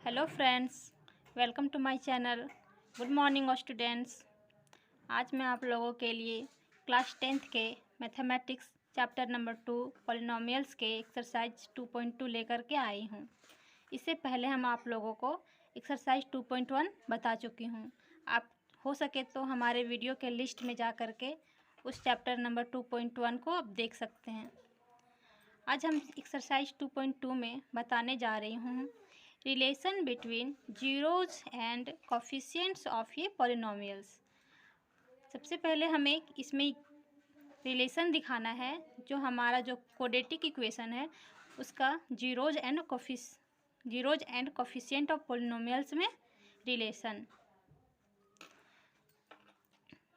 Hello friends, welcome to my channel. Good morning students. आज मैं आप लोगों के लिए क्लास 10th के मैथमेटिक्स चैप्टर नंबर 2 पॉलिनोमियल्स के एक्सरसाइज 2.2 लेकर के आई हूँ। इससे पहले हम आप लोगों को एक्सरसाइज 2.1 बता चुकी हूँ। आप हो सके तो हमारे वीडियो के लिस्ट में जा कर के उस चैप्टर नंबर 2.1 को आप देख सकते हैं। आज हम एक्सरसाइज 2.2 में बताने जा रही हूँ relation between zeros and coefficients of ये पॉलिनोमियल्स। सबसे पहले हमें इसमें रिलेशन दिखाना है, जो हमारा जो क्वाड्रेटिक इक्वेशन है उसका zeros and coefficient of polynomials में रिलेशन।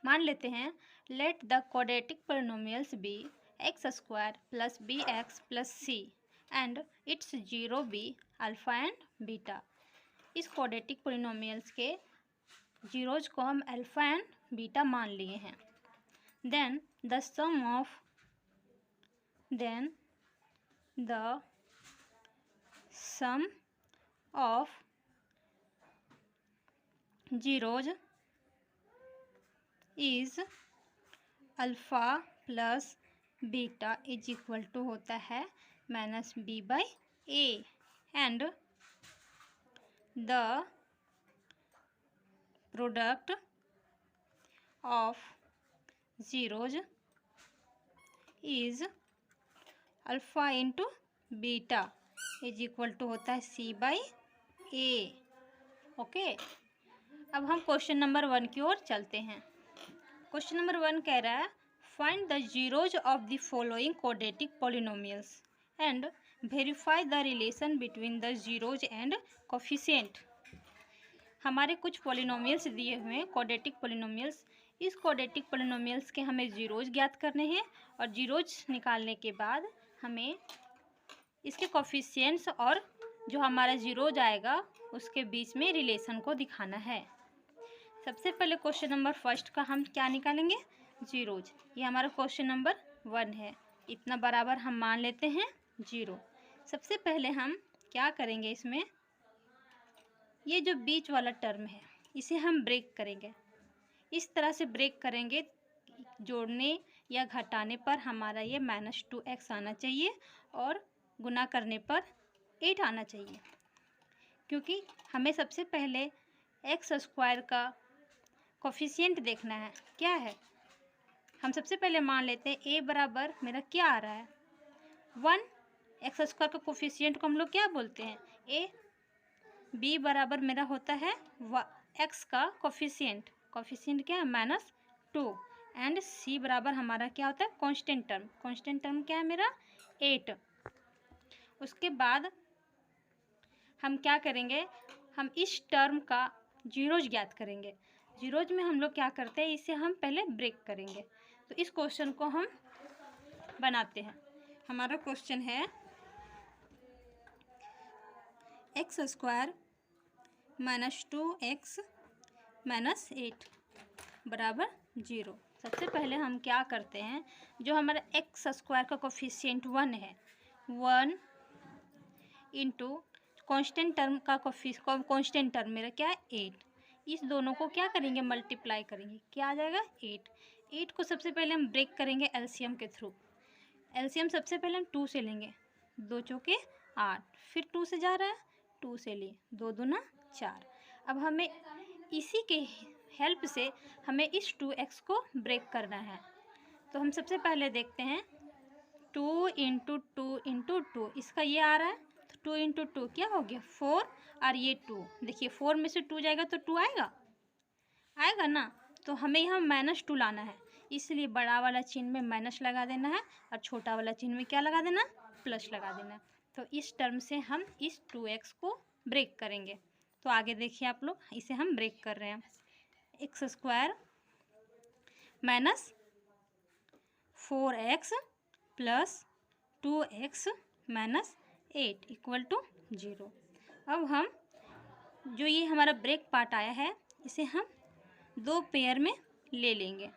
मान लेते हैं let the quadratic polynomials be x square plus b x plus c and its zero be alpha and beta. इस क्वाड्रेटिक पॉलिनोमियल्स के जीरोज को हम अल्फ़ा एंड बीटा मान लिए हैं। Then the sum of zeros is alpha plus beta is equal to होता है minus b by a and the product of zeros is alpha into beta is equal to होता है सी by A. Okay, अब हम question number 1 की ओर चलते हैं। Question number 1 कह रहा है find the zeros of the following quadratic polynomials and verify the relation between the zeros and coefficient. हमारे कुछ पॉलिनोमियल्स दिए हुए हैं, क्वाड्रेटिक पॉलिनोमियल्स। इस क्वाड्रेटिक पॉलिनोमियल्स के हमें जीरोज ज्ञात करने हैं और जीरोज निकालने के बाद हमें इसके कोफिशिएंट्स और जो हमारा जीरोज आएगा उसके बीच में रिलेशन को दिखाना है। सबसे पहले क्वेश्चन नंबर फर्स्ट का हम क्या निकालेंगे? जीरोज। ये हमारा क्वेश्चन नंबर 1 है। इतना बराबर हम मान लेते हैं 0। सबसे पहले हम क्या करेंगे, इसमें ये जो बीच वाला टर्म है इसे हम ब्रेक करेंगे। इस तरह से ब्रेक करेंगे, जोड़ने या घटाने पर हमारा ये -2x आना चाहिए और गुना करने पर 8 आना चाहिए, क्योंकि हमें सबसे पहले एक्स स्क्वायर का कोफिशिएंट देखना है। क्या है, हम सबसे पहले मान लेते हैं a बराबर मेरा क्या आ रहा है 1। एक्स स्क्वायर का कोफिशिएंट को हम लोग क्या बोलते हैं? a। b बराबर मेरा होता है x का कोफिशिएंट क्या है? -2 एंड c बराबर हमारा क्या होता है? कांस्टेंट टर्म क्या है मेरा? 8। उसके बाद हम क्या करेंगे, हम इस टर्म का जीरोज ज्ञात करेंगे। जीरोज में हम लोग क्या करते हैं, इसे हम पहले ब्रेक करेंगे। तो इस क्वेश्चन को हम बनाते हैं। हमारा क्वेश्चन है एक्स स्क्वायर -2x -8 बराबर 0। सबसे पहले हम क्या करते हैं, जो हमारा एक्स स्क्वायर का कोफिशिएंट 1 है, 1 इंटू कांस्टेंट टर्म का कांस्टेंट टर्म मेरा क्या है? 8। इस दोनों को क्या करेंगे? मल्टीप्लाई करेंगे। क्या आ जाएगा? 8 को सबसे पहले हम ब्रेक करेंगे एलसीएम के थ्रू। एलसीएम सबसे पहले हम 2 से लेंगे, 2 चौके 8, फिर 2 से जा रहा है, 2 से लिए, 2 दूना 4। अब हमें इसी के हेल्प से हमें इस 2x को ब्रेक करना है। तो हम सबसे पहले देखते हैं 2 इंटू 2 इंटू 2, इसका ये आ रहा है, तो 2 इंटू 2 क्या हो गया? 4 और ये 2। देखिए 4 में से 2 जाएगा तो 2 आएगा ना। तो हमें यहाँ -2 लाना है, इसलिए बड़ा वाला चिन्ह में माइनस लगा देना है और छोटा वाला चिन्ह में क्या लगा देना? प्लस लगा देना है। तो इस टर्म से हम इस 2x को ब्रेक करेंगे। तो आगे देखिए आप लोग, इसे हम ब्रेक कर रहे हैं। X square -4x plus 2x -8 equal to 0। अब हम जो ये हमारा ब्रेक पार्ट आया है इसे हम 2 पेयर में ले लेंगे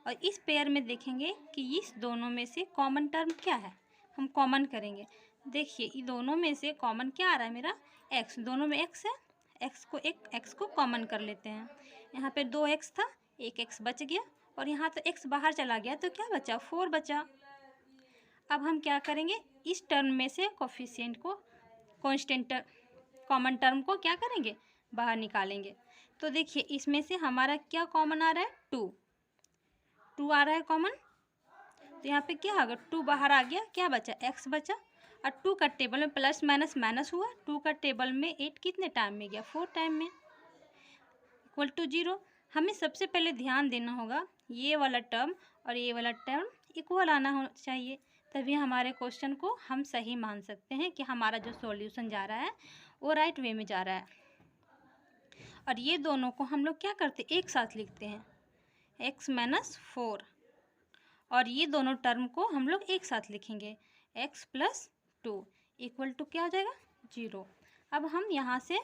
और इस पेयर में देखेंगे कि इस दोनों में से कॉमन टर्म क्या है, हम कॉमन करेंगे। देखिए ये दोनों में से कॉमन क्या आ रहा है मेरा, एक्स, दोनों में एक्स है, एक्स को कॉमन कर लेते हैं। यहाँ पे 2 एक्स था, एक एक्स बच गया, और यहाँ तो एक्स बाहर चला गया तो क्या बचा, 4 बचा। अब हम क्या करेंगे, इस टर्म में से कोफिशिएंट को, कांस्टेंट कॉमन टर्म को क्या करेंगे, बाहर निकालेंगे। तो देखिए इसमें से हमारा क्या कॉमन आ रहा है, 2 आ रहा है कॉमन। तो यहाँ पे क्या होगा, 2 बाहर आ गया, क्या बचा, एक्स बचा। और 2 का टेबल में प्लस माइनस माइनस हुआ, 2 का टेबल में 8 कितने टाइम में गया, 4 टाइम में, इक्वल टू 0। हमें सबसे पहले ध्यान देना होगा ये वाला टर्म और ये वाला टर्म इक्वल आना हो चाहिए, तभी हमारे क्वेश्चन को हम सही मान सकते हैं कि हमारा जो सॉल्यूशन जा रहा है वो राइट वे में जा रहा है। और ये दोनों को हम लोग क्या करते हैं, एक साथ लिखते हैं, x माइनस 4, और ये दोनों टर्म को हम लोग एक साथ लिखेंगे, x प्लस 2 इक्वल टू क्या हो जाएगा, 0। अब हम यहाँ से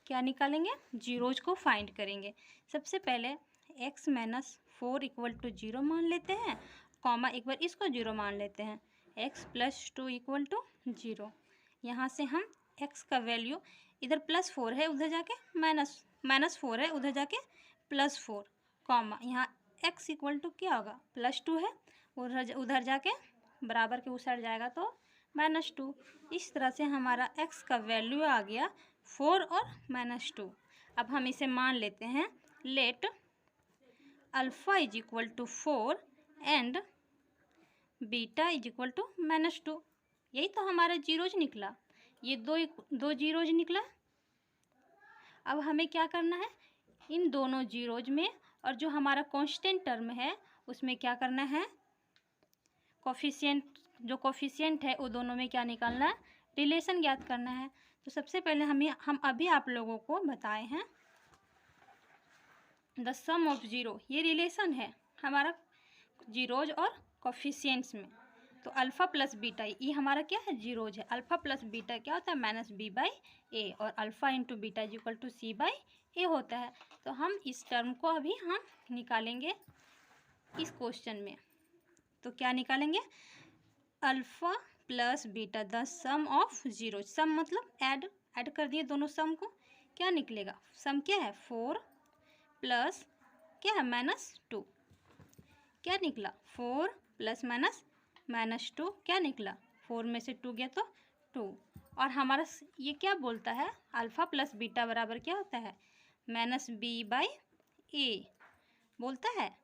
क्या निकालेंगे, जीरोज को फाइंड करेंगे। सबसे पहले x माइनस 4 इक्वल टू 0 मान लेते हैं, कॉमा एक बार इसको 0 मान लेते हैं, x प्लस 2 इक्वल टू 0। यहाँ से हम x का वैल्यू, इधर प्लस 4 है उधर जाके माइनस 4 है उधर जाके प्लस 4, कॉमा यहाँ x इक्वल टू क्या होगा, प्लस 2 है, उधर जाके बराबर के उस साइड जाएगा तो -2। इस तरह से हमारा x का वैल्यू आ गया 4 और -2। अब हम इसे मान लेते हैं, let alpha is equal to 4 and beta is equal to -2। यही तो हमारा जीरोज निकला, ये दो जीरोज निकला। अब हमें क्या करना है, इन दोनों जीरोज में और जो हमारा कांस्टेंट टर्म है उसमें क्या करना है, जो कोफिशिएंट है वो दोनों में क्या निकालना है, रिलेशन ज्ञात करना है। तो सबसे पहले हम अभी आप लोगों को बताए हैं द सम ऑफ जीरो, ये रिलेशन है हमारा जीरोज और कोफिशिएंट्स में। तो अल्फ़ा प्लस बीटा ये हमारा क्या है, जीरोज है, अल्फ़ा प्लस बीटा क्या होता है, -b/a, और alpha into beta is equal to c/a होता है। तो हम इस टर्म को अभी हम निकालेंगे इस क्वेश्चन में। तो क्या निकालेंगे, alpha plus beta the sum of zero, sum मतलब ऐड कर दिए दोनों सम को, क्या निकलेगा, सम क्या है 4 प्लस क्या है -2, क्या निकला 4 प्लस -2, क्या निकला 4 में से 2 गया तो 2। और हमारा ये क्या बोलता है, अल्फ़ा प्लस बीटा बराबर क्या होता है, -b/a बोलता है।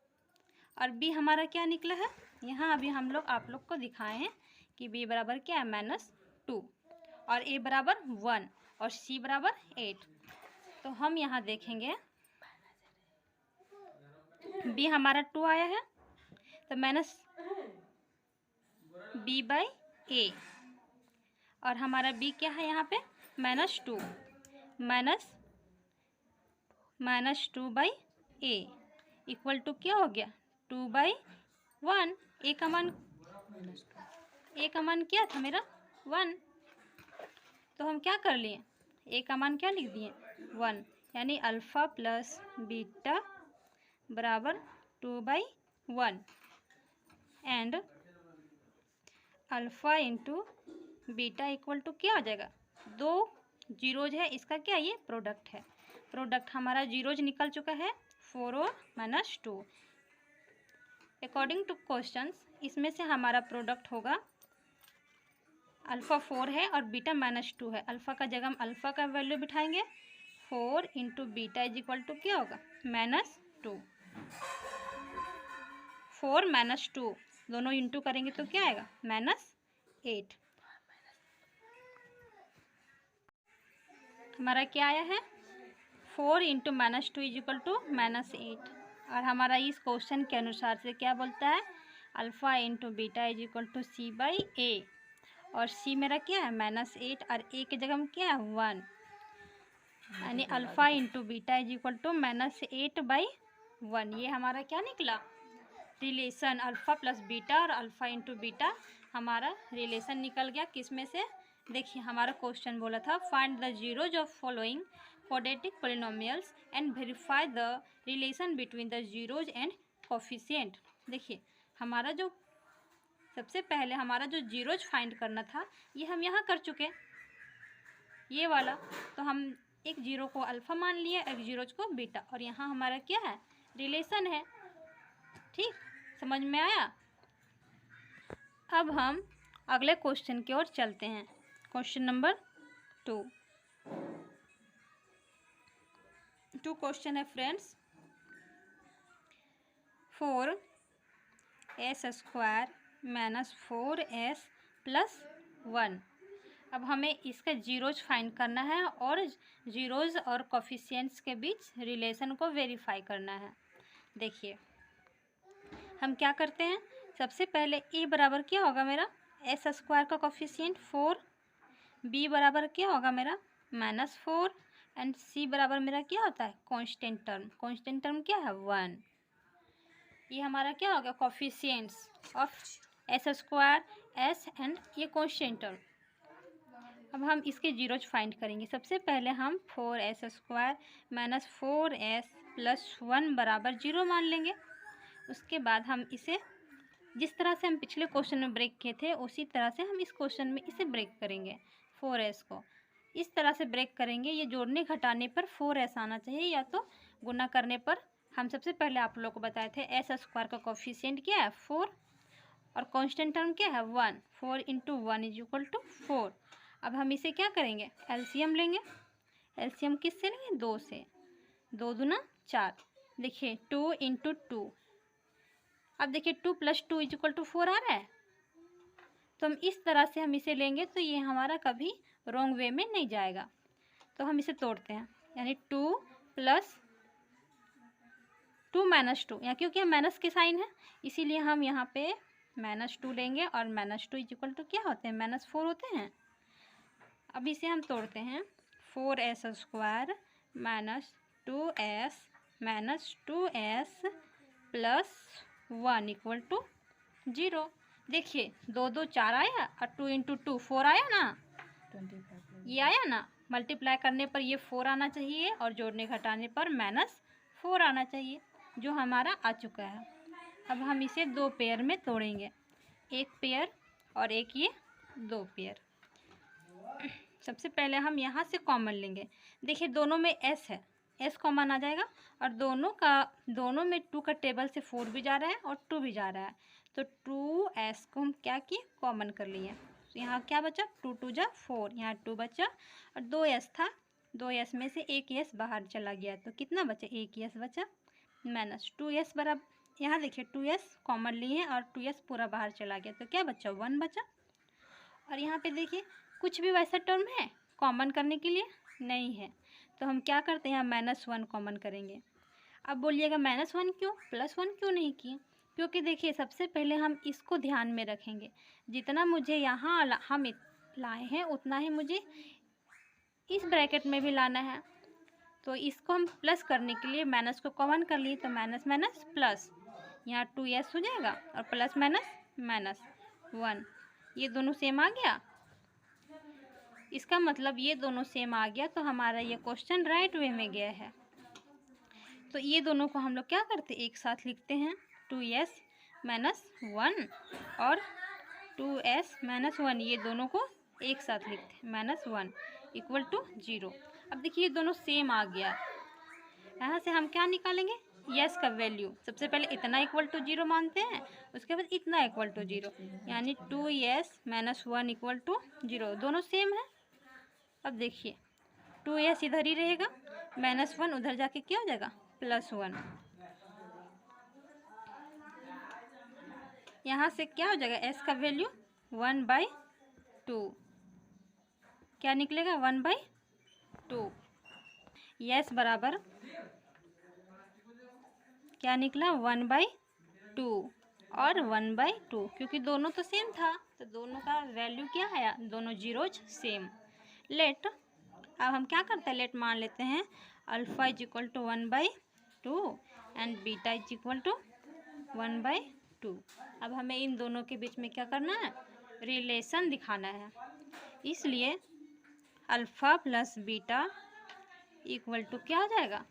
और b हमारा क्या निकला है, यहाँ अभी हम लोग आप लोग को दिखाए हैं कि b बराबर क्या है -2, और a बराबर 1 और c बराबर 8। तो हम यहाँ देखेंगे b हमारा 2 आया है, तो -b/a, और हमारा b क्या है यहाँ पे -2 -2/a इक्वल टू क्या हो गया 2/1। a का मान क्या था मेरा 1, तो हम क्या कर लिए, a का मान क्या लिख दिए 1, यानी अल्फ़ा प्लस बीटा बराबर 2/1 and alpha into beta equal to क्या हो जाएगा, 2 जीरोज है, इसका क्या ये प्रोडक्ट है, प्रोडक्ट हमारा जीरोज निकल चुका है 4 और -2। अकॉर्डिंग टू क्वेश्चंस इसमें से हमारा प्रोडक्ट होगा अल्फ़ा 4 है और बीटा -2 है, अल्फ़ा का जगह हम अल्फ़ा का वैल्यू बिठाएंगे, 4 into beta is equal to क्या होगा -2, 4 -2 दोनों इंटू करेंगे तो क्या आएगा -8। हमारा क्या आया है 4 इंटू -2 इज इक्वल टू -8। और हमारा इस क्वेश्चन के अनुसार से क्या बोलता है, alpha into beta is equal to c/a, और c मेरा क्या है -8 और a की जगह हम क्या है 1, यानी alpha into beta is equal to -8/1। ये हमारा क्या निकला, रिलेशन अल्फ़ा प्लस बीटा और अल्फ़ा इंटू बीटा हमारा रिलेशन निकल गया। किस में से, देखिए हमारा क्वेश्चन बोला था find the zeros of following quadratic polynomials and verify the relation between the zeros and coefficient. देखिए हमारा जो सबसे पहले हमारा जो जीरोज फाइंड करना था ये हम यहाँ कर चुके, ये वाला। तो हम एक जीरो को अल्फ़ा मान लिए, एक जीरोज को बीटा, और यहाँ हमारा क्या है, रिलेशन है। ठीक, समझ में आया। अब हम अगले क्वेश्चन की ओर चलते हैं। क्वेश्चन नंबर 2 क्वेश्चन है friends, 4s² minus 4s plus 1। अब हमें इसका जीरोज फाइंड करना है और जीरोज और कोफिशिएंट्स के बीच रिलेशन को वेरीफाई करना है। देखिए हम क्या करते हैं, सबसे पहले ए बराबर क्या होगा मेरा, s² का कोफिशिएंट 4, बी बराबर क्या होगा मेरा -4, एंड सी बराबर मेरा क्या होता है, कांस्टेंट टर्म। कांस्टेंट टर्म क्या है, 1। ये हमारा क्या होगा, coefficients of s², s and ये कांस्टेंट टर्म। अब हम इसके जीरोज फाइंड करेंगे। सबसे पहले हम 4s² माइनस 4s प्लस 1 बराबर 0 मान लेंगे। उसके बाद हम इसे जिस तरह से हम पिछले क्वेश्चन में ब्रेक किए थे उसी तरह से हम इस क्वेश्चन में इसे ब्रेक करेंगे। 4s को इस तरह से ब्रेक करेंगे, ये जोड़ने घटाने पर 4s आना चाहिए, या तो गुना करने पर। हम सबसे पहले आप लोग को बताए थे s² का कोफिशिएंट क्या है, 4, और कांस्टेंट टर्म क्या है, 1। 4 × 1 = 4। अब हम इसे क्या करेंगे, एलसीएम लेंगे। एलसीएम किससे लेंगे, 2 से। 2 दूना 4। देखिए 2 × 2। अब देखिए 2 + 2 = 4 आ रहा है। तो हम इस तरह से हम इसे लेंगे तो ये हमारा कभी रॉन्ग वे में नहीं जाएगा। तो हम इसे तोड़ते हैं, यानी 2 + 2 - 2, या क्योंकि माइनस के साइन है इसीलिए हम यहाँ पे -2 लेंगे, और -2 = क्या होते हैं, -4 होते हैं। अब इसे हम तोड़ते हैं, 4s² minus 2s minus 2s plus 1 = 0। देखिए 2 2 4 आया और 2 × 2 4 आया ना, 25 ये आया ना। मल्टीप्लाई करने पर ये 4 आना चाहिए और जोड़ने घटाने पर -4 आना चाहिए, जो हमारा आ चुका है। अब हम इसे 2 पेयर में तोड़ेंगे, एक पेयर और एक ये 2 पेयर। सबसे पहले हम यहाँ से कॉमन लेंगे। देखिए दोनों में s है, s कॉमन आ जाएगा, और दोनों में 2 का टेबल से 4 भी जा रहा है और 2 भी जा रहा है, तो 2s को हम क्या किए, कॉमन कर लिए। तो यहाँ क्या बचा, 2 2 जा 4, यहाँ 2 बचा, और 2s था, 2s में से एक s बाहर चला गया, तो कितना बचा, एक s बचा, माइनस 2s बराबर, यहाँ देखिए 2s कॉमन लिए और 2s पूरा बाहर चला गया, तो क्या बचा, 1 बचा। और यहाँ पे देखिए कुछ भी वैसा टर्म है कॉमन करने के लिए, नहीं है, तो हम क्या करते हैं, -1 कॉमन करेंगे। अब बोलिएगा -1 क्यों, +1 क्यों नहीं किए, क्योंकि देखिए सबसे पहले हम इसको ध्यान में रखेंगे। जितना मुझे यहाँ हम लाए हैं उतना ही मुझे इस ब्रैकेट में भी लाना है, तो इसको हम प्लस करने के लिए माइनस को कॉमन कर लिए, तो माइनस माइनस प्लस, यहाँ 2s हो जाएगा, और प्लस माइनस -1, ये दोनों सेम आ गया। इसका मतलब ये दोनों सेम आ गया, तो हमारा ये क्वेश्चन राइट वे में गया है। तो ये दोनों को हम लोग क्या करते, एक साथ लिखते हैं, 2s - 1 और 2s - 1, ये दोनों को एक साथ लिखते हैं, -1 = 0। अब देखिए ये दोनों सेम आ गया, यहाँ से हम क्या निकालेंगे, यस का वैल्यू। सबसे पहले इतना = 0 मानते हैं, उसके बाद इतना = 0, यानी 2s - 1 = 0, दोनों सेम है। अब देखिए 2s इधर ही रहेगा, -1 उधर जाके क्या हो जाएगा, +1, यहाँ से क्या हो जाएगा, s का वैल्यू 1/2, क्या निकलेगा, 1/2। यस बराबर क्या निकला, 1/2 और 1/2, क्योंकि दोनों तो सेम था, तो दोनों का वैल्यू क्या आया, दोनों जीरोज सेम। लेट, अब हम क्या करते हैं, लेट मान लेते हैं, अल्फ़ा = 1/2 एंड बीटा = 1/2। अब हमें इन दोनों के बीच में क्या करना है, रिलेशन दिखाना है, इसलिए अल्फ़ा प्लस बीटा = क्या हो जाएगा,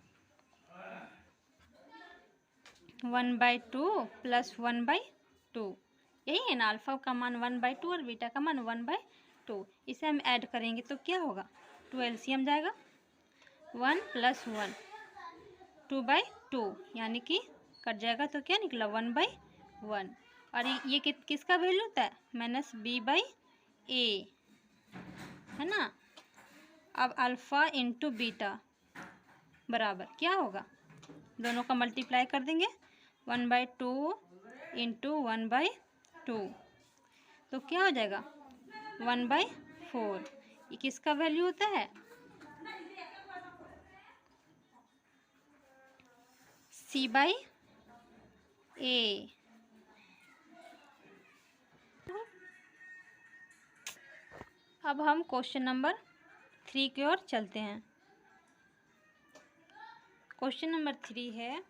1/2 + 1/2, यही है ना, अल्फ़ा का मान 1/2 और बीटा का मान 1/2। इसे हम ऐड करेंगे तो क्या होगा, 2 एलसीएम जाएगा, 1 + 1 2/2, यानी कि कट जाएगा तो क्या निकला 1/1। और ये किसका वैल्यू होता है, -b/a, है ना। अब अल्फ़ा इंटू बीटा बराबर क्या होगा, दोनों का मल्टीप्लाई कर देंगे, 1/2 इंटू 1/2, तो क्या हो जाएगा 1/4। ये किसका वैल्यू होता है, c/a। अब हम क्वेश्चन नंबर 3 की ओर चलते हैं। क्वेश्चन नंबर 3 है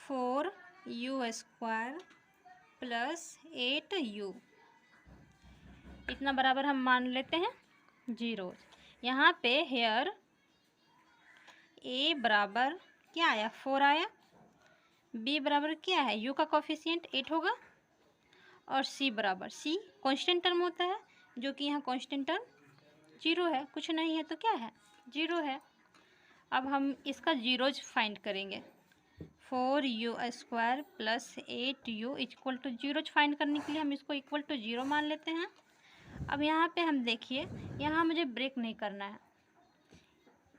4u² + 8u, इतना बराबर हम मान लेते हैं 0। यहाँ पे हेयर a बराबर क्या आया, 4 आया, b बराबर क्या है, u का कोफिशिएंट 8 होगा, और c बराबर, c कांस्टेंट टर्म होता है, जो कि यहाँ कांस्टेंट टर्म 0 है, कुछ नहीं है तो क्या है 0 है। अब हम इसका जीरोज फाइंड करेंगे, 4u² + 8u = जीरोज फाइंड करने के लिए हम इसको इक्वल टू 0 मान लेते हैं। अब यहाँ पे हम देखिए, यहाँ मुझे ब्रेक नहीं करना है,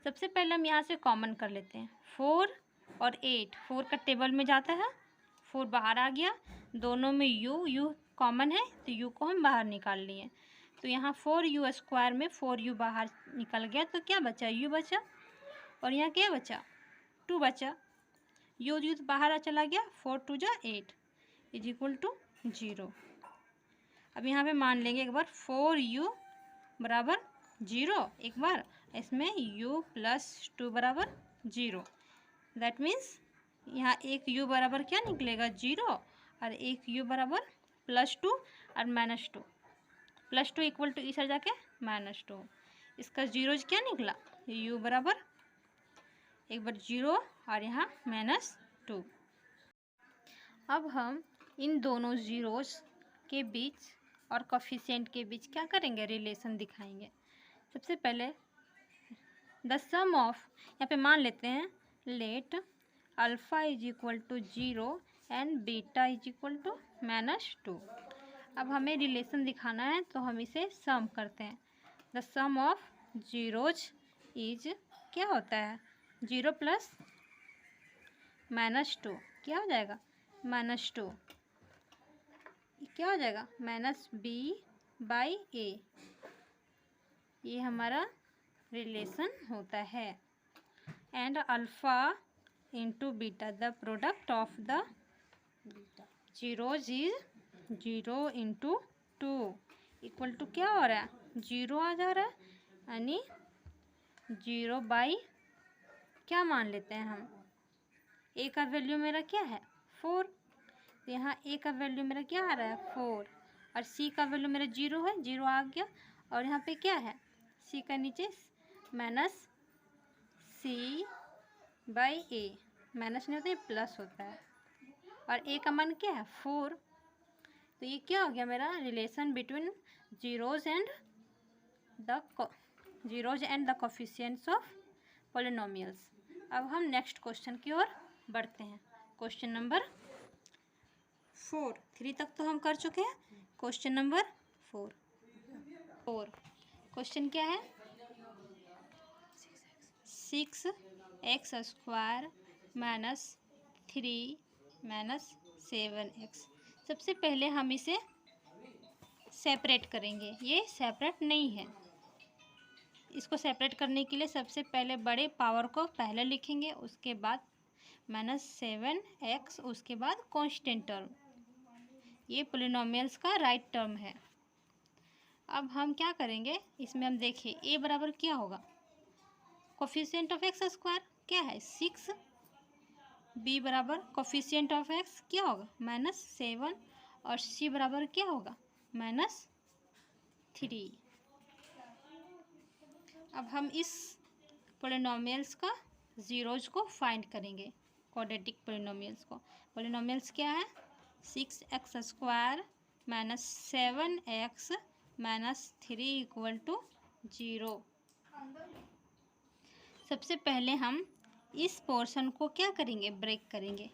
सबसे पहले हम यहाँ से कॉमन कर लेते हैं, 4 और 8, 4 का टेबल में जाता है, 4 बाहर आ गया, दोनों में u कॉमन है तो u को हम बाहर निकाल लिए, तो यहाँ 4u² में 4u बाहर निकल गया तो क्या बचा, u बचा, और यहाँ क्या बचा 2 बचा, u तो बाहर चला गया, 4 × 2 = 8 = 0। अब यहाँ पे मान लेंगे एक बार 4u बराबर 0, एक बार इसमें u + 2 बराबर 0, दैट मीन्स यहाँ एक u बराबर क्या निकलेगा 0, और एक u बराबर +2 और -2, +2 = इस जाके -2, इसका जीरोज क्या निकला, u बराबर एक बार 0 और यहाँ -2। अब हम इन दोनों जीरोज के बीच और कोफिशिएंट के बीच क्या करेंगे, रिलेशन दिखाएंगे। सबसे पहले द सम ऑफ, यहाँ पे मान लेते हैं, लेट अल्फ़ा = 0 एंड बीटा = -2। अब हमें रिलेशन दिखाना है तो हम इसे सम करते हैं, the sum of zeros is क्या होता है, 0 + -2 क्या हो जाएगा, -2, क्या हो जाएगा -b/a, ये हमारा रिलेशन होता है। And alpha into beta, the product of the zeros is 0 × 2 = क्या हो रहा है, 0 आ जा रहा है, यानी 0/, क्या मान लेते हैं हम, a का वैल्यू मेरा क्या है 4, तो यहाँ a का वैल्यू मेरा क्या आ रहा है 4, और c का वैल्यू मेरा 0 है, 0 आ गया, और यहाँ पे क्या है c का नीचे -c/a, माइनस नहीं होता है प्लस होता है, और a का मान क्या है 4, तो ये क्या हो गया मेरा relation between zeros and the coefficients of polynomials. अब हम नेक्स्ट क्वेश्चन की ओर बढ़ते हैं, क्वेश्चन नंबर 4, 3 तक तो हम कर चुके हैं, क्वेश्चन नंबर 4। क्वेश्चन क्या है, 6x² - 3 - 7x। सबसे पहले हम इसे सेपरेट करेंगे, ये सेपरेट नहीं है, इसको सेपरेट करने के लिए सबसे पहले बड़े पावर को पहले लिखेंगे, उसके बाद -7x, उसके बाद कांस्टेंट टर्म, ये पॉलिनोमियल्स का राइट टर्म है। अब हम क्या करेंगे, इसमें हम देखिए a बराबर क्या होगा, कोफिशिएंट ऑफ x² क्या है 6, b बराबर कोफिशिएंट ऑफ x क्या होगा -7, और c बराबर क्या होगा -3। अब हम इस पॉलिनोमियल्स का जीरोज को फाइंड करेंगे, क्वाड्रेटिक पॉलिनोमियल्स को। पॉलिनोमियल्स क्या है, 6x² minus 7x minus 3 equal to 0। सबसे पहले हम इस पोर्शन को क्या करेंगे, ब्रेक करेंगे।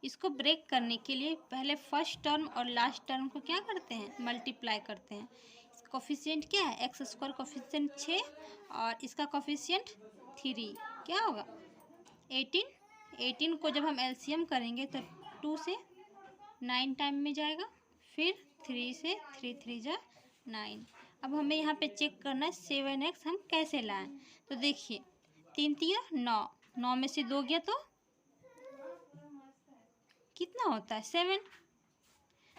इसको ब्रेक करने के लिए पहले फर्स्ट टर्म और लास्ट टर्म को क्या करते हैं, मल्टीप्लाई करते हैं। कोफिशिएंट क्या है, x² कोफिशिएंट 6 और इसका कोफिशिएंट 3, क्या होगा 18। 18 को जब हम एलसीएम करेंगे तो 2 से 9 टाइम में जाएगा, फिर 3 से 3 3 जा 9। अब हमें यहाँ पे चेक करना है 7x हम कैसे लाएं। तो देखिए 3 3 9, 9 में से 2 गया तो कितना होता है 7,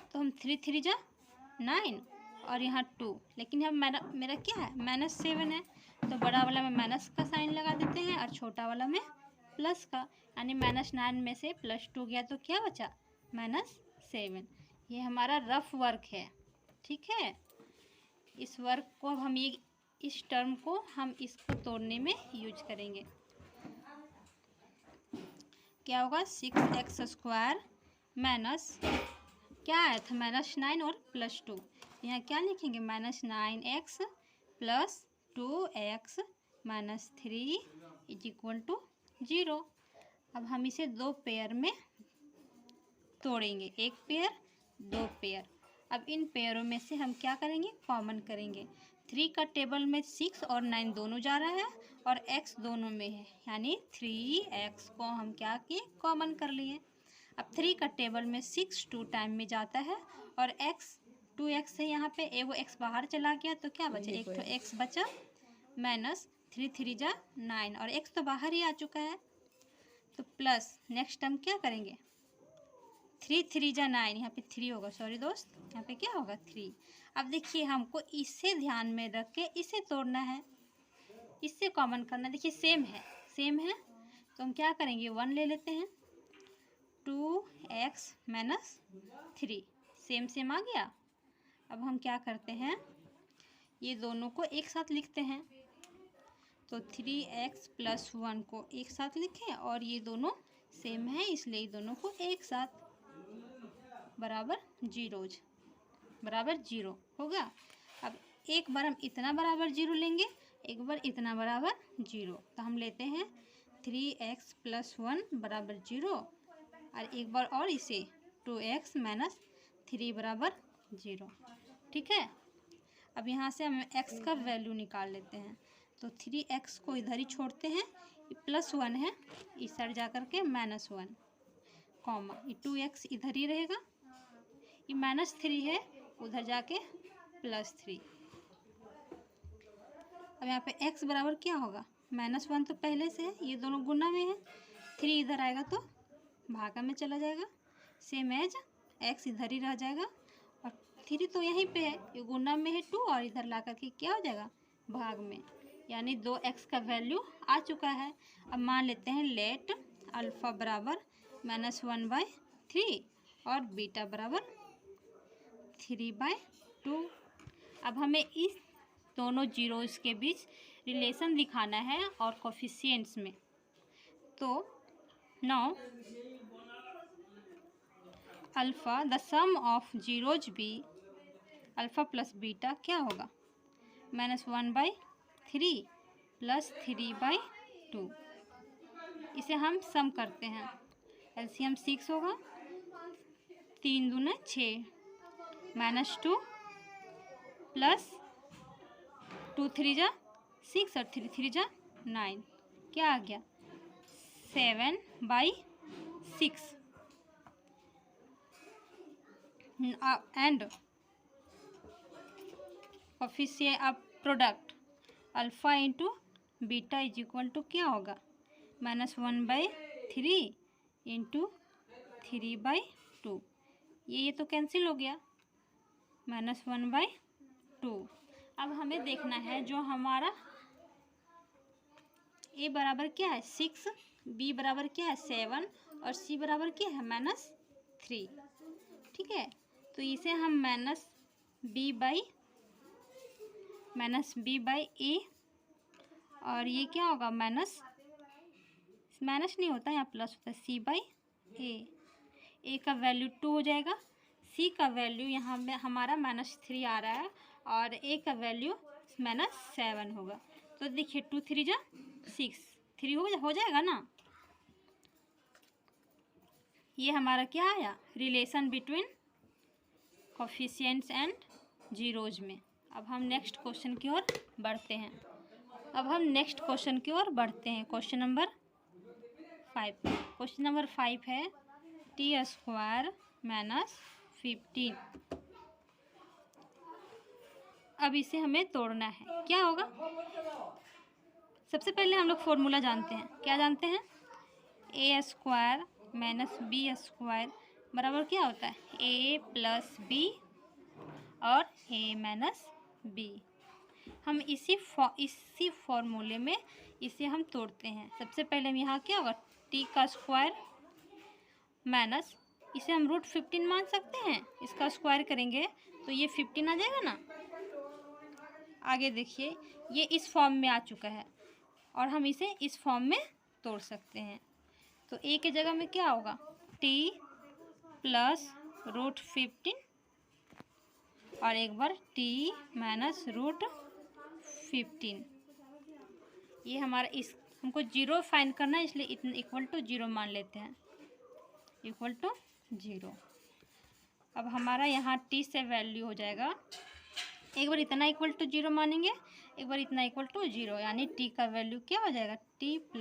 तो हम 3 3 जा 9 और यहाँ 2, लेकिन यहाँ मेरा क्या है -7 है, तो बड़ा वाला में माइनस का साइन लगा देते हैं और छोटा वाला में प्लस का, यानी -9 में से +2 गया तो क्या बचा -7। ये हमारा रफ वर्क है, ठीक है। इस वर्क को अब हम ये इस टर्म को हम इसको तोड़ने में यूज करेंगे। क्या होगा 6x² माइनस क्या आया था -9 और +2, यहाँ क्या लिखेंगे -9x plus 2x minus 3 is equal to 0। अब हम इसे 2 पेयर में तोड़ेंगे, 1 पेयर 2 पेयर। अब इन पेयरों में से हम क्या करेंगे, कॉमन करेंगे। 3 का टेबल में 6 और 9 दोनों जा रहा है और x दोनों में है, यानी 3x को हम क्या किए, कॉमन कर लिए। अब 3 का टेबल में 6 2 टाइम में जाता है और x 2x से यहाँ पे एगो x बाहर चला गया तो क्या बचा, एक तो x बचा माइनस 3 3 जा 9 और x तो बाहर ही आ चुका है, तो प्लस नेक्स्ट टर्म क्या करेंगे 3 3 जा 9, यहाँ पे 3 होगा, सॉरी दोस्त, यहाँ पे क्या होगा 3। अब देखिए हमको इसे ध्यान में रख के इसे तोड़ना है, इससे कॉमन करना। देखिए सेम है तो हम क्या करेंगे 1 ले लेते हैं, 2x माइनस 3 सेम आ गया। अब हम क्या करते हैं, ये दोनों को एक साथ लिखते हैं, तो 3x प्लस 1 को एक साथ लिखें और ये दोनों सेम है इसलिए ये दोनों को एक साथ बराबर 0 होगा। अब एक बार हम इतना बराबर 0 लेंगे, एक बार इतना बराबर 0, तो हम लेते हैं 3x प्लस 1 बराबर 0 और एक बार और इसे 2x माइनस 3 बराबर 0, ठीक है। अब यहाँ से हम x का वैल्यू निकाल लेते हैं, तो 3x को इधर ही छोड़ते हैं, +1 है इस साइड जा कर के -1 कॉमा, ये 2x इधर ही रहेगा, ये -3 है उधर जाके +3। अब यहाँ पे x बराबर क्या होगा, -1 तो पहले से है, ये दोनों गुना में है, 3 इधर आएगा तो भागा में चला जाएगा, सेम एज x इधर ही रह जाएगा और 3 तो यहीं पे है, ये गुना में है 2 और इधर ला करके क्या हो जाएगा भाग में, यानी 2x का वैल्यू आ चुका है। अब मान लेते हैं लेट अल्फ़ा बराबर -1/3 और बीटा बराबर 3/2। अब हमें इस दोनों जीरोस के बीच रिलेशन दिखाना है और कोफिशिएंट्स में, तो now alpha the sum of zeros be alpha plus beta क्या होगा -1/3 प्लस 3/2। इसे हम सम करते हैं, एलसीएम 6 होगा, 3 दूना 6 -2 प्लस 2 3 जा 6 और 3 3 जा 9, क्या आ गया 7/6 and coefficient of product alpha into beta is equal to क्या होगा -1/3 इंटू 3/2। ये तो कैंसिल हो गया, -1/2। अब हमें देखना है जो हमारा ए बराबर क्या है 6, बी बराबर क्या है 7 और सी बराबर क्या है -3, ठीक है। तो इसे हम -b/a और ये क्या होगा माइनस नहीं होता, यहाँ प्लस होता है c/a। ए का वैल्यू 2 हो जाएगा, सी का वैल्यू यहाँ में हमारा -3 आ रहा है और ए का वैल्यू -7 होगा। तो देखिए 2 3 जा 6, 3 हो जाएगा ना। ये हमारा क्या आया, relation between coefficients and zeros में। अब हम नेक्स्ट क्वेश्चन की ओर बढ़ते हैं। Question number 5। क्वेश्चन नंबर 5 है t² - 15। अब इसे हमें तोड़ना है, क्या होगा। सबसे पहले हम लोग फॉर्मूला जानते हैं, क्या जानते हैं, a² - b² बराबर क्या होता है, a + b और a - b। हम इसी फॉर्मूले में इसे हम तोड़ते हैं। सबसे पहले हम यहाँ क्या होगा, t² माइनस, इसे हम √15 मान सकते हैं, इसका स्क्वायर करेंगे तो ये 15 आ जाएगा ना। आगे देखिए ये इस फॉर्म में आ चुका है और हम इसे इस फॉर्म में तोड़ सकते हैं। तो a के जगह में क्या होगा, t + √15 और एक बार t - √15। ये हमारा इस हमको 0 फाइंड करना है, इसलिए इतना =0 मान लेते हैं, =0। अब हमारा यहाँ t से वैल्यू हो जाएगा, एक बार इतना =0 मानेंगे, एक बार इतना =0, यानी t का वैल्यू क्या हो जाएगा, t +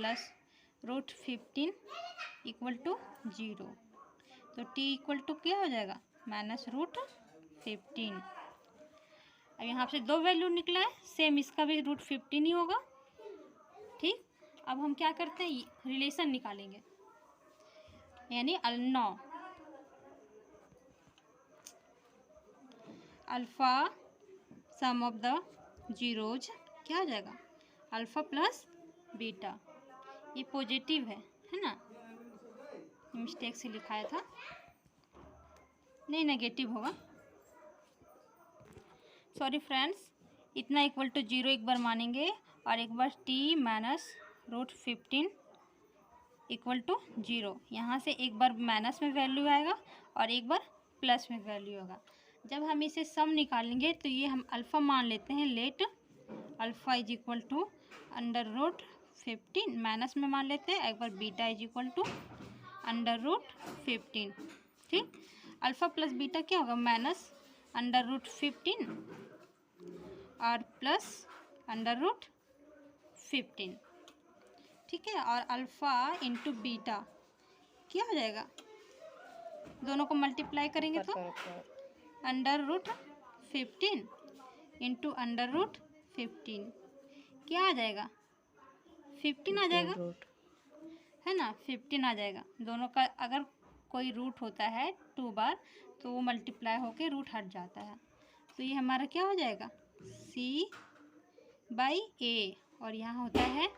√15 =0। तो t क्या हो जाएगा, -√15। अब यहाँ से 2 वैल्यू निकला है, सेम इसका भी √15 ही होगा, ठीक। अब हम क्या करते हैं, रिलेशन निकालेंगे, यानी 9 alpha sum of the zeros क्या हो जाएगा, अल्फ़ा + बीटा। ये पॉजिटिव है ना, मिस्टेक से लिखाया था, नहीं नेगेटिव होगा, सॉरी फ्रेंड्स। इतना =0 एक बार मानेंगे और एक बार t - √15 =0। यहाँ से एक बार माइनस में वैल्यू आएगा और एक बार प्लस में वैल्यू होगा। जब हम इसे सम निकालेंगे तो ये हम अल्फ़ा मान लेते हैं, लेट अल्फ़ा =√15, माइनस में मान लेते हैं, एक बार बीटा =√15, ठीक। अल्फ़ा + बीटा क्या होगा, -√15 और +√15, ठीक है। और अल्फ़ा × बीटा क्या हो जाएगा, दोनों को मल्टीप्लाई करेंगे तो √15 × √15 क्या आ जाएगा, 15 आ जाएगा, है ना, 15 आ जाएगा। दोनों का अगर कोई रूट होता है 2 बार तो वो मल्टीप्लाई होके रूट हट जाता है। तो ये हमारा क्या हो जाएगा, c/a और यहाँ होता है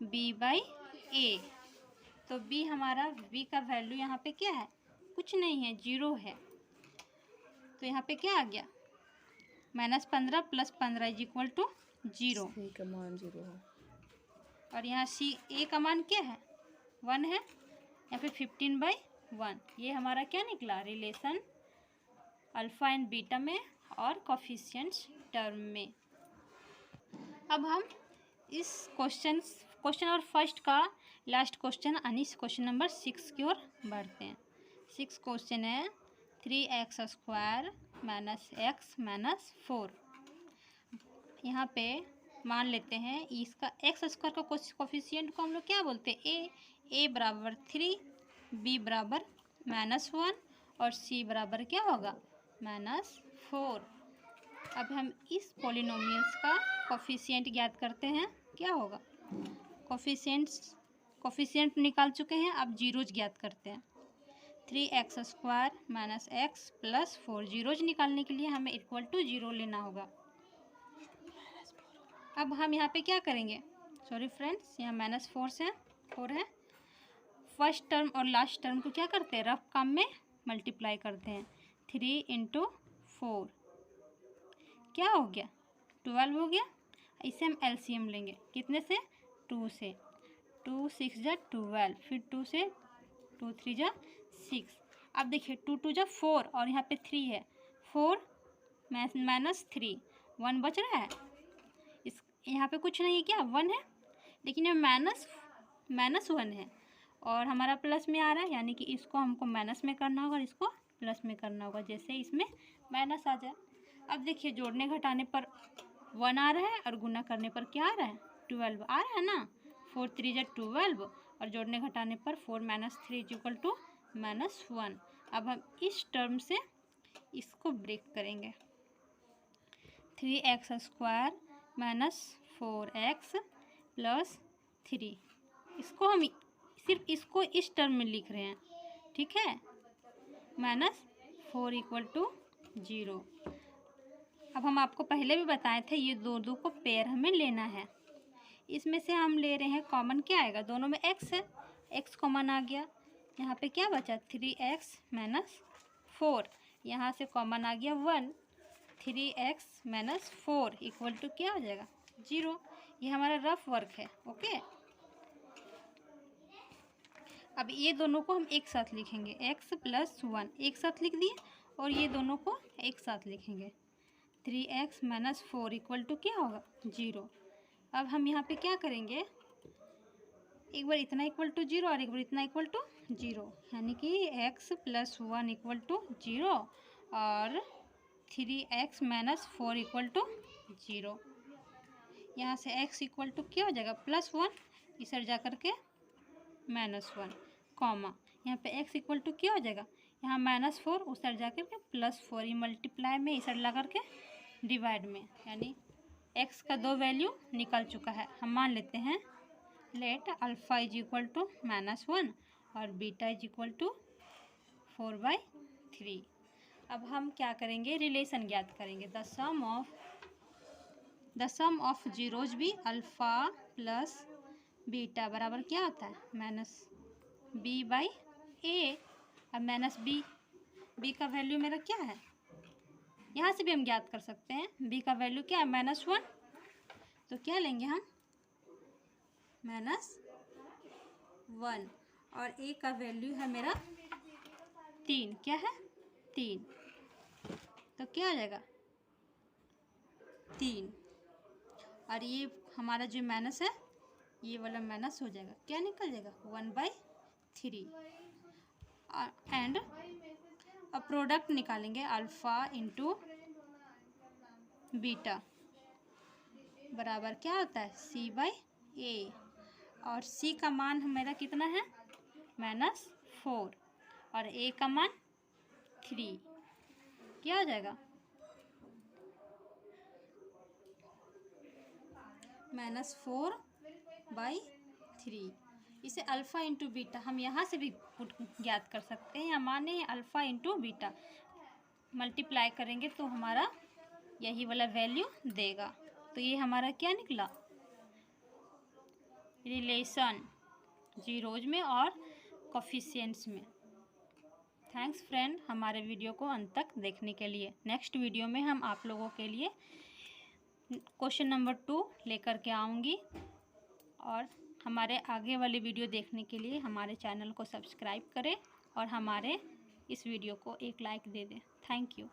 b/a। तो b हमारा, b का वैल्यू यहाँ पे क्या है, कुछ नहीं है, 0 है। तो यहाँ पे क्या आ गया, -15 + 15 = 0। c का मान 0 है और यहाँ a का मान क्या है, 1 है, यहाँ पे 15/1। ये हमारा क्या निकला, रिलेशन अल्फ़ा एंड बीटा में और कोफिशिएंट्स टर्म में। अब हम इस क्वेश्चन नंबर फर्स्ट का लास्ट क्वेश्चन यानी क्वेश्चन नंबर 6 की ओर बढ़ते हैं। 6 क्वेश्चन है 3x² - x - 4। यहाँ पे मान लेते हैं इसका x² का कोफिशिएंट को हम लोग क्या बोलते हैं, a बराबर 3, b बराबर -1 और c बराबर क्या होगा, -4। अब हम इस पॉलिनोमियल्स का कोफिशिएंट ज्ञात करते हैं, क्या होगा, कोफिशिएंट निकाल चुके हैं, अब जीरोज ज्ञात करते हैं। 3x² - x + 4, जीरोज निकालने के लिए हमें =0 लेना होगा। अब हम यहाँ पे क्या करेंगे, सॉरी फ्रेंड्स, यहाँ -4 है। फर्स्ट टर्म और लास्ट टर्म को क्या करते हैं, रफ काम में मल्टीप्लाई करते हैं। 3 × 4 क्या हो गया, 12 हो गया। इसे हम एलसीएम लेंगे, कितने से, 2 से, 2 6 × 12, फिर 2 से 2 3 × 6। अब देखिए 2 2 जा 4 और यहाँ पे 3 है, 4 माइनस 3, 1 बच रहा है। इस यहाँ पे कुछ नहीं है, क्या 1 है, लेकिन ये माइनस 1 है और हमारा प्लस में आ रहा है, यानी कि इसको हमको माइनस में करना होगा और इसको प्लस में करना होगा, जैसे इसमें माइनस आ जाए। अब देखिए जोड़ने घटाने पर 1 आ रहा है और गुना करने पर क्या आ रहा है, 12 आ रहा है ना। 4 3 जा 12 और जोड़ने घटाने पर 4 माइनस 3 इक्वल टू -1। अब हम इस टर्म से इसको ब्रेक करेंगे। 3x² माइनस 4x प्लस 3, इसको हम सिर्फ इसको इस टर्म में लिख रहे हैं, ठीक है। -4 इक्वल टू 0। अब हम आपको पहले भी बताए थे ये दो को पेयर हमें लेना है। इसमें से हम ले रहे हैं कॉमन, क्या आएगा, दोनों में x है, x कॉमन आ गया। यहाँ पे क्या बचा 3x माइनस 4, यहाँ से कॉमन आ गया 1, 3x माइनस 4 इक्वल टू क्या हो जाएगा 0। ये हमारा रफ वर्क है, ओके। अब ये दोनों को हम एक साथ लिखेंगे, x प्लस 1 एक साथ लिख दिए और ये दोनों को एक साथ लिखेंगे। 3x माइनस 4 इक्वल टू क्या होगा 0। अब हम यहाँ पे क्या करेंगे, एक बार इतना इक्वल टू 0 और एक बार इतना इक्वल टू 0, यानी कि x प्लस 1 इक्वल टू 0 और 3x माइनस 4 इक्वल टू 0। यहाँ से x इक्वल टू क्या हो जाएगा +1, इधर जा कर के -1, कॉमा यहाँ पे x इक्वल टू क्या हो जाएगा, यहाँ -4 उधर जा कर के +4, ये मल्टीप्लाई में इधर ला कर के डिवाइड में, यानी x का 2 वैल्यू निकल चुका है। हम मान लेते हैं let alpha is equal to -1 और बीटा इज इक्वल टू 4/3। अब हम क्या करेंगे, रिलेशन ज्ञात करेंगे। द सम ऑफ जीरोज भी अल्फ़ा प्लस बीटा बराबर क्या होता है -b/a। अब -b का वैल्यू मेरा क्या है, यहाँ से भी हम ज्ञात कर सकते हैं। b का वैल्यू क्या है -1, तो क्या लेंगे हम -1 और a का वैल्यू है मेरा 3, क्या है 3, तो क्या हो जाएगा 3 और ये हमारा जो माइनस है ये वाला माइनस हो जाएगा, क्या निकल जाएगा 1/3। एंड अब प्रोडक्ट निकालेंगे अल्फ़ा इंटू बीटा बराबर क्या होता है c/a और c का मान मेरा कितना है -4 और a का मान 3, क्या हो जाएगा -4/3। इसे अल्फ़ा इंटू बीटा हम यहाँ से भी ज्ञात कर सकते हैं, या माने अल्फ़ा इंटू बीटा मल्टीप्लाई करेंगे तो हमारा यही वाला वैल्यू देगा। तो ये हमारा क्या निकला, रिलेशन जीरोज में और कोफिशिएंट्स में। थैंक्स फ्रेंड हमारे वीडियो को अंत तक देखने के लिए। नेक्स्ट वीडियो में हम आप लोगों के लिए क्वेश्चन नंबर 2 लेकर के आऊँगी और हमारे आगे वाले वीडियो देखने के लिए हमारे चैनल को सब्सक्राइब करें और हमारे इस वीडियो को एक लाइक दे दें। Thank you.